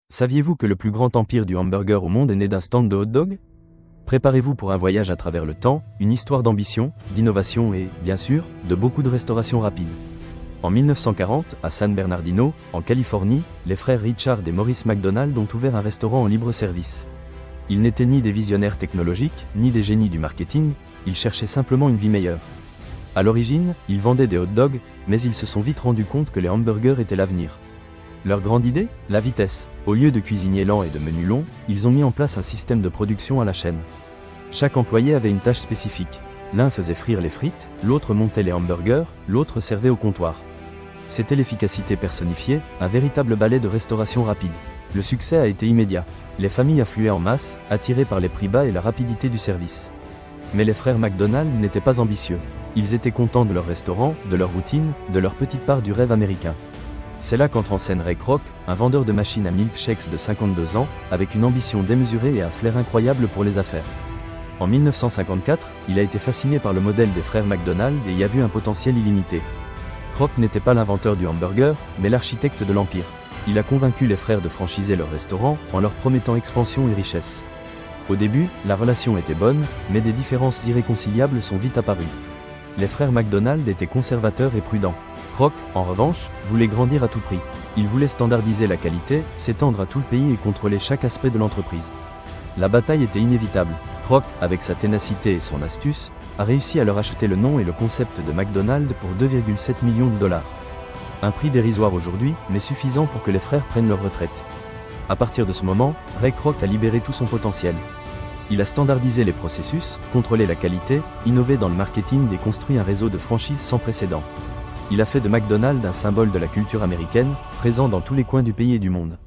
Saviez-vous que le plus grand empire du hamburger au monde est né d'un stand de hot-dog? Préparez-vous pour un voyage à travers le temps, une histoire d'ambition, d'innovation et, bien sûr, de beaucoup de restauration rapide. En 1940, à San Bernardino, en Californie, les frères Richard et Maurice McDonald ont ouvert un restaurant en libre service. Ils n'étaient ni des visionnaires technologiques, ni des génies du marketing, ils cherchaient simplement une vie meilleure. À l'origine, ils vendaient des hot-dogs, mais ils se sont vite rendus compte que les hamburgers étaient l'avenir. Leur grande idée? La vitesse. Au lieu de cuisiniers lents et de menus longs, ils ont mis en place un système de production à la chaîne. Chaque employé avait une tâche spécifique. L'un faisait frire les frites, l'autre montait les hamburgers, l'autre servait au comptoir. C'était l'efficacité personnifiée, un véritable balai de restauration rapide. Le succès a été immédiat. Les familles affluaient en masse, attirées par les prix bas et la rapidité du service. Mais les frères McDonald n'étaient pas ambitieux. Ils étaient contents de leur restaurant, de leur routine, de leur petite part du rêve américain. C'est là qu'entre en scène Ray Kroc, un vendeur de machines à milkshakes de 52 ans, avec une ambition démesurée et un flair incroyable pour les affaires. En 1954, il a été fasciné par le modèle des frères McDonald et y a vu un potentiel illimité. Kroc n'était pas l'inventeur du hamburger, mais l'architecte de l'empire. Il a convaincu les frères de franchiser leur restaurant, en leur promettant expansion et richesse. Au début, la relation était bonne, mais des différences irréconciliables sont vite apparues. Les frères McDonald étaient conservateurs et prudents. Kroc, en revanche, voulait grandir à tout prix. Il voulait standardiser la qualité, s'étendre à tout le pays et contrôler chaque aspect de l'entreprise. La bataille était inévitable. Kroc, avec sa ténacité et son astuce, a réussi à leur acheter le nom et le concept de McDonald's pour 2,7 millions de dollars. Un prix dérisoire aujourd'hui, mais suffisant pour que les frères prennent leur retraite. À partir de ce moment, Ray Kroc a libéré tout son potentiel. Il a standardisé les processus, contrôlé la qualité, innové dans le marketing et construit un réseau de franchises sans précédent. Il a fait de McDonald's un symbole de la culture américaine, présent dans tous les coins du pays et du monde.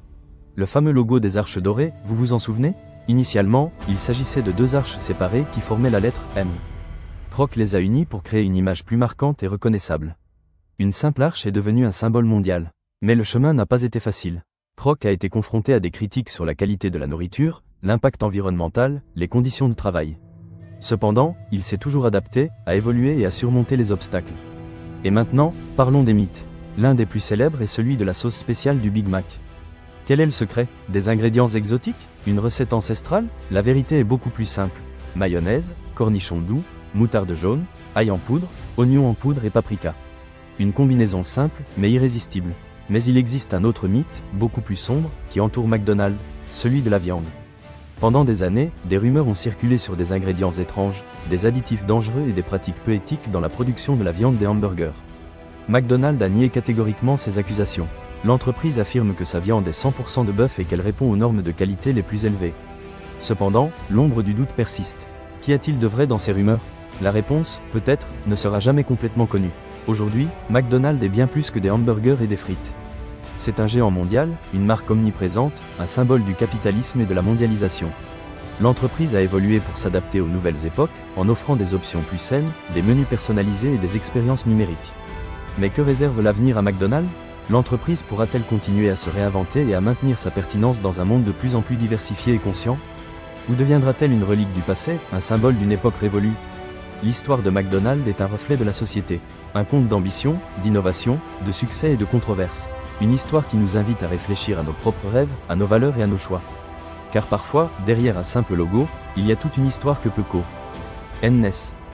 Le fameux logo des arches dorées, vous vous en souvenez? Initialement, il s'agissait de deux arches séparées qui formaient la lettre M. Kroc les a unies pour créer une image plus marquante et reconnaissable. Une simple arche est devenue un symbole mondial. Mais le chemin n'a pas été facile. Kroc a été confronté à des critiques sur la qualité de la nourriture, l'impact environnemental, les conditions de travail. Cependant, il s'est toujours adapté, a évolué et a surmonté les obstacles. Et maintenant, parlons des mythes. L'un des plus célèbres est celui de la sauce spéciale du Big Mac. Quel est le secret? Des ingrédients exotiques? Une recette ancestrale? La vérité est beaucoup plus simple. Mayonnaise, cornichons doux, moutarde jaune, ail en poudre, oignon en poudre et paprika. Une combinaison simple, mais irrésistible. Mais il existe un autre mythe, beaucoup plus sombre, qui entoure McDonald's, celui de la viande. Pendant des années, des rumeurs ont circulé sur des ingrédients étranges, des additifs dangereux et des pratiques peu éthiques dans la production de la viande des hamburgers. McDonald's a nié catégoriquement ces accusations. L'entreprise affirme que sa viande est 100% de bœuf et qu'elle répond aux normes de qualité les plus élevées. Cependant, l'ombre du doute persiste. Qu'y a-t-il de vrai dans ces rumeurs? La réponse, peut-être, ne sera jamais complètement connue. Aujourd'hui, McDonald's est bien plus que des hamburgers et des frites. C'est un géant mondial, une marque omniprésente, un symbole du capitalisme et de la mondialisation. L'entreprise a évolué pour s'adapter aux nouvelles époques, en offrant des options plus saines, des menus personnalisés et des expériences numériques. Mais que réserve l'avenir à McDonald's? L'entreprise pourra-t-elle continuer à se réinventer et à maintenir sa pertinence dans un monde de plus en plus diversifié et conscient? Ou deviendra-t-elle une relique du passé, un symbole d'une époque révolue? L'histoire de McDonald's est un reflet de la société, un conte d'ambition, d'innovation, de succès et de controverse. Une histoire qui nous invite à réfléchir à nos propres rêves, à nos valeurs et à nos choix. Car parfois, derrière un simple logo, il y a toute une histoire que peu co. NS